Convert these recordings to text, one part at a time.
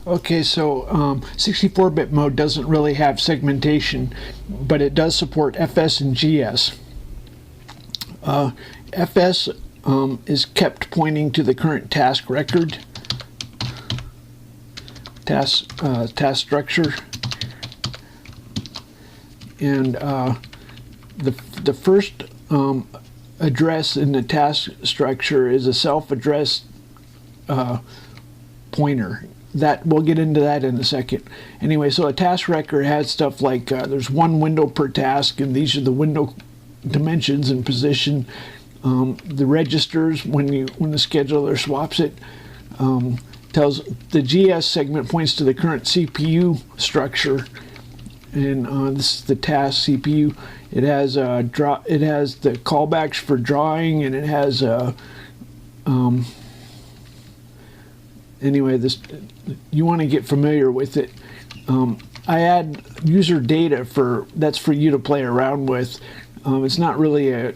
Okay, so 64-bit mode doesn't really have segmentation, but it does support FS and GS. FS is kept pointing to the current task record, task structure, and the first address in the task structure is a self-addressed pointer. That we'll get into that in a second. Anyway, so a task record has stuff like there's one window per task, and these are the window dimensions and position. The registers, when the scheduler swaps it, tells the GS segment points to the current CPU structure, and this is the task CPU. It has it has the callbacks for drawing, and it has anyway, this you want to get familiar with it. I add user data that's for you to play around with. It's not really a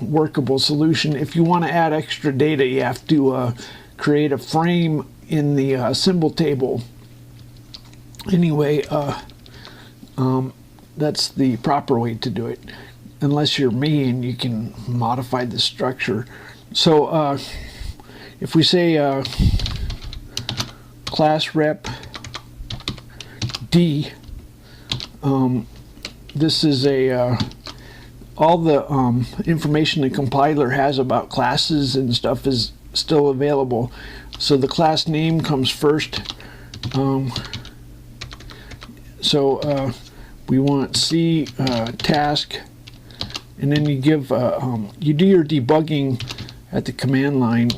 workable solution. If you want to add extra data, you have to create a frame in the symbol table. Anyway, that's the proper way to do it, unless you're me and you can modify the structure. So if we say class rep D, this is all the information the compiler has about classes and stuff is still available. So the class name comes first. We want C task, and then you give you do your debugging at the command line.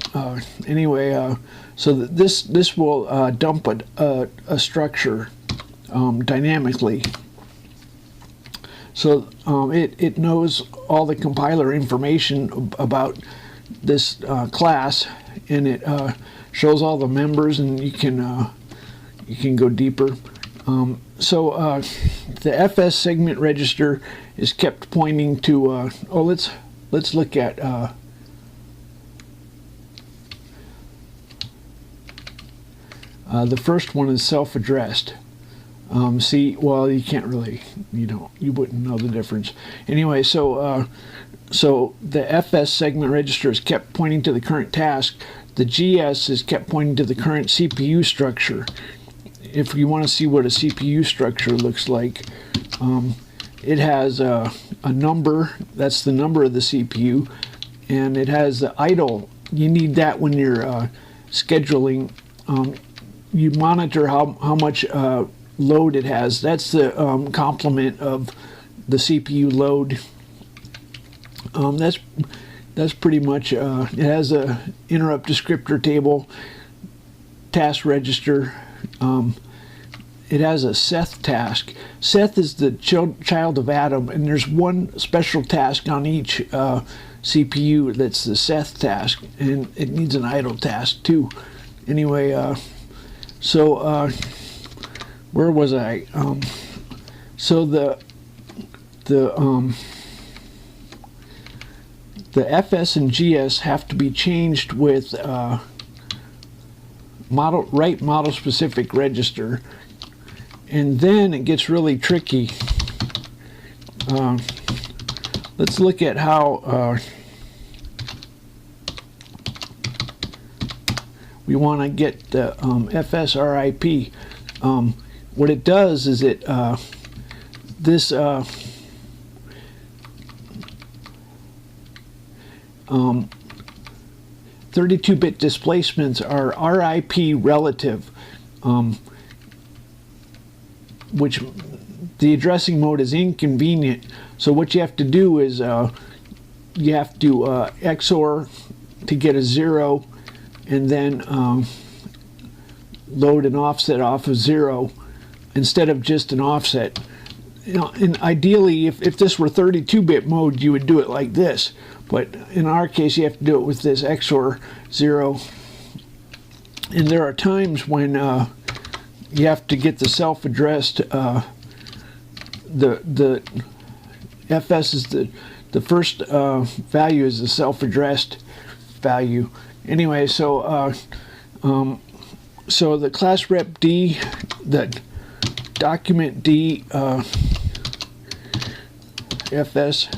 So this will dump a structure dynamically. So it knows all the compiler information about this class, and it shows all the members, and you can go deeper. The FS segment register is kept pointing to. Let's look at. The first one is self-addressed. Well, you can't really, you wouldn't know the difference. Anyway, so the FS segment register is kept pointing to the current task. The GS is kept pointing to the current CPU structure. If you want to see what a CPU structure looks like, it has a number. That's the number of the CPU, and it has the idle. You need that when you're scheduling. You monitor how much load it has. That's the complement of the CPU load. That's pretty much. It has a interrupt descriptor table, task register. It has a Seth task. Seth is the child of Adam, and there's one special task on each CPU that's the Seth task, and it needs an idle task too. Anyway, where was I? So the FS and GS have to be changed with model specific register, and then it gets really tricky. Let's look at how we want to get the FSRIP. What it does is it this 32-bit displacements are RIP relative, which the addressing mode is inconvenient. So what you have to do is you have to XOR to get a 0, and then load an offset off of 0 instead of just an offset. And ideally, if this were 32-bit mode, you would do it like this. But in our case, you have to do it with this XOR 0. And there are times when you have to get the self-addressed. The FS is the first value is the self-addressed value. Anyway, so so the class rep D, the document D FS,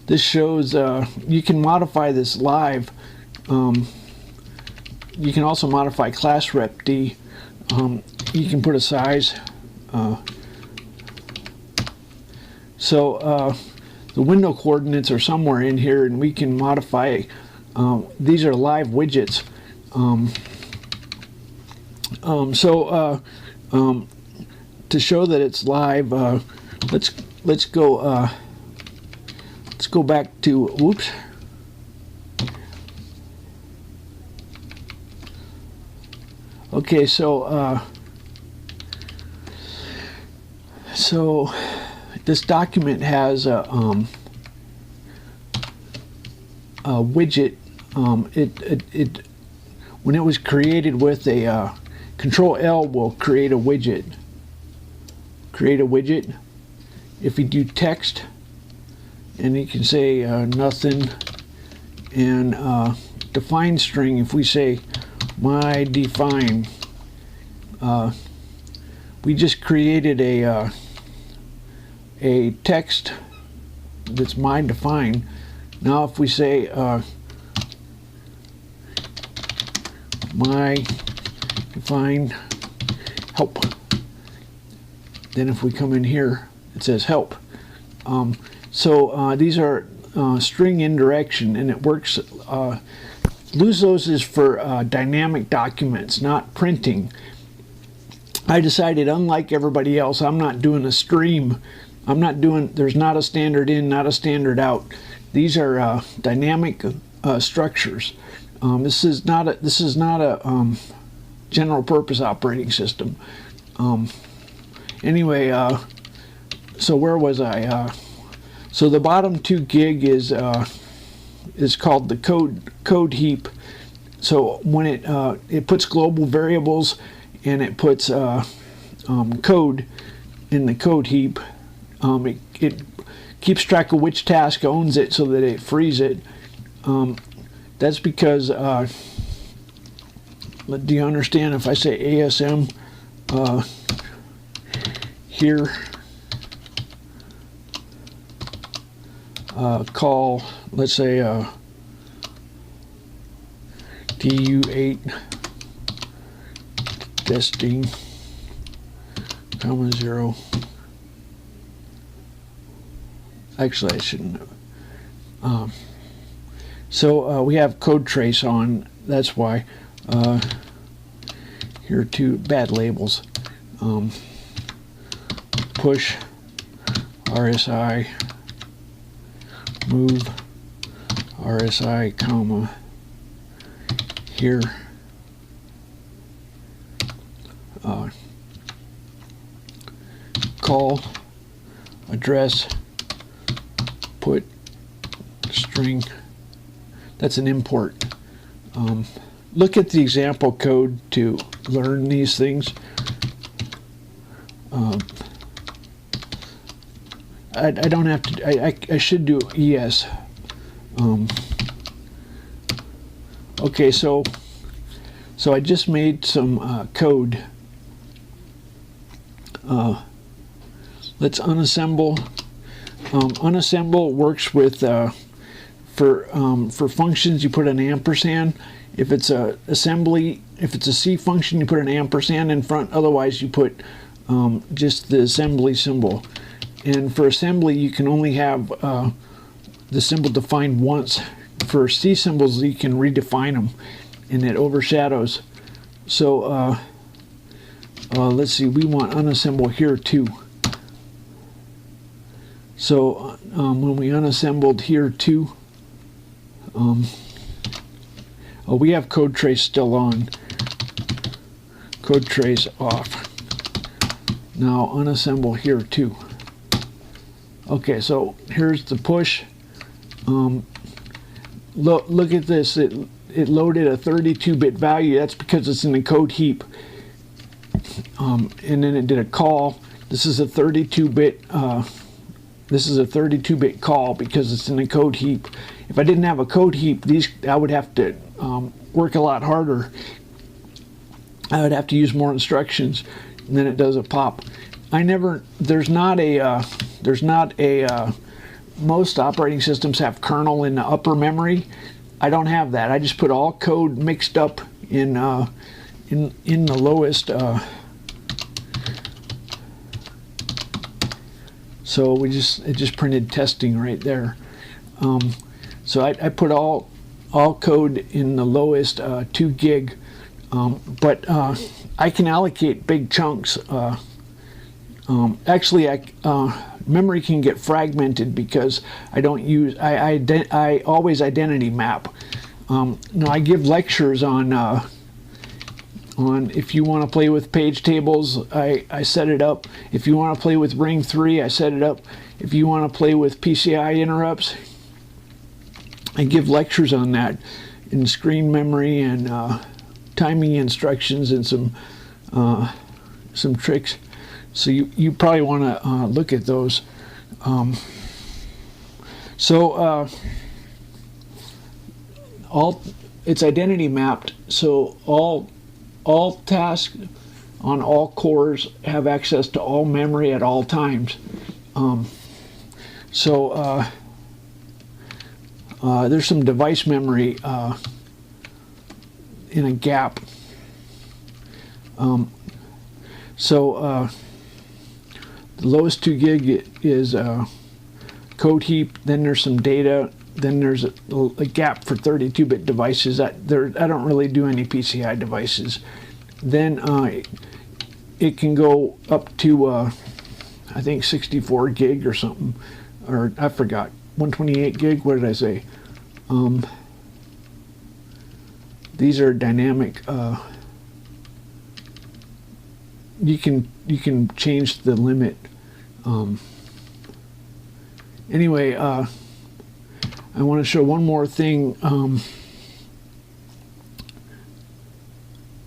this shows you can modify this live. You can also modify class rep D. You can put a size. So the window coordinates are somewhere in here, and we can modify. These are live widgets. To show that it's live, let's go back to whoops. Okay, so this document has a widget. When it was created with a Control L will create a widget. Create a widget. If you do text, and you can say nothing, and define string. If we say my define, we just created a text that's my define. Now if we say my define help, then if we come in here it says help. These are string indirection, and it works. Lose those is for dynamic documents, not printing. I decided, unlike everybody else, I'm not doing a stream. There's not a standard in, not a standard out. These are dynamic structures. This is not a general purpose operating system. Anyway, so where was I? So the bottom 2 gig is called the code heap. So when it puts global variables, and it puts code in the code heap, it keeps track of which task owns it so that it frees it. That's because do you understand if I say ASM here, call, let's say TU8 testing, comma 0. Actually, I shouldn't have. We have code trace on. That's why. Here are 2 bad labels. Push RSI, move RSI, comma here. Call address, put string. That's an import. Look at the example code to learn these things. I don't have to. I should do ES. Okay, so I just made some code. Let's unassemble. Unassemble works with for functions. You put an ampersand. If it's a assembly, if it's a C function, you put an ampersand in front. Otherwise, you put just the assembly symbol. And for assembly, you can only have the symbol defined once. For C symbols, you can redefine them, and it overshadows. So let's see, we want unassemble here too. So when we unassembled here too, we have code trace still on. Code trace off. Now unassemble here too. Okay, so here's the push. Look at this. It loaded a 32-bit value. That's because it's in the code heap. And then it did a call. This is a 32-bit. This is a 32-bit call because it's in the code heap. If I didn't have a code heap, I would have to work a lot harder. I would have to use more instructions, and then it does a pop. There's not a most operating systems have kernel in the upper memory. I don't have that. I just put all code mixed up in the lowest. So it just printed testing right there. So I put all code in the lowest 2 gig, but I can allocate big chunks. Actually, memory can get fragmented because I don't use. I always identity map. Now I give lectures on if you want to play with page tables, I set it up. If you want to play with ring 3, I set it up. If you want to play with PCI interrupts, I give lectures on that in screen memory and timing instructions and some tricks. So you probably want to look at those. It's identity mapped, so all tasks on all cores have access to all memory at all times. There's some device memory in a gap. The lowest 2 gig is code heap. Then there's some data. Then there's a gap for 32-bit devices. I don't really do any PCI devices. Then it can go up to I think 64 gig or something, or I forgot, 128 gig. What did I say? These are dynamic. You can change the limit. Anyway, I want to show one more thing.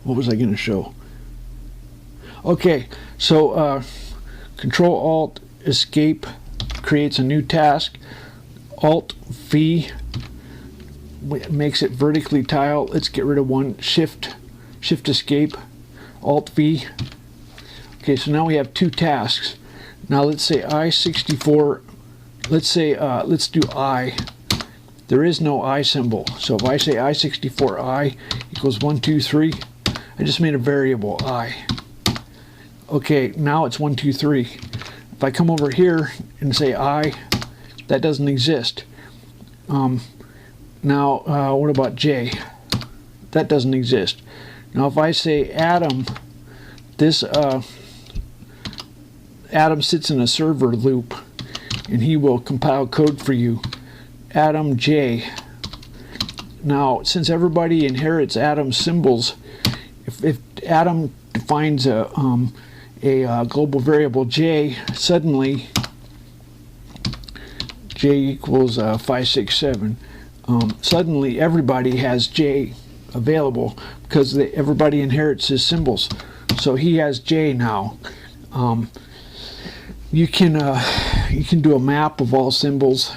What was I going to show? Okay, so Control Alt Escape creates a new task. Alt V makes it vertically tile. Let's get rid of one. Shift Escape. Alt V. Okay, so now we have 2 tasks. Now let's say I64. Let's do I. There is no I symbol. So if I say I64I equals 1, 2, 3, I just made a variable I. Okay, now it's 1, 2, 3. If I come over here and say I, that doesn't exist. Now, what about J? That doesn't exist. Now, if I say Adam, this Adam sits in a server loop, and he will compile code for you. Adam J. Now, since everybody inherits Adam's symbols, if Adam defines a global variable J, suddenly J equals 567. Suddenly, everybody has J available because everybody inherits his symbols. So he has J now. You can do a map of all symbols,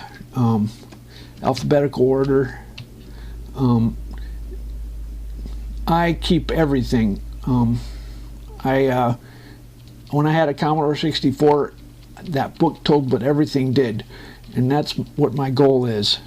alphabetical order. I keep everything. When I had a Commodore 64, that book told what everything did, and that's what my goal is.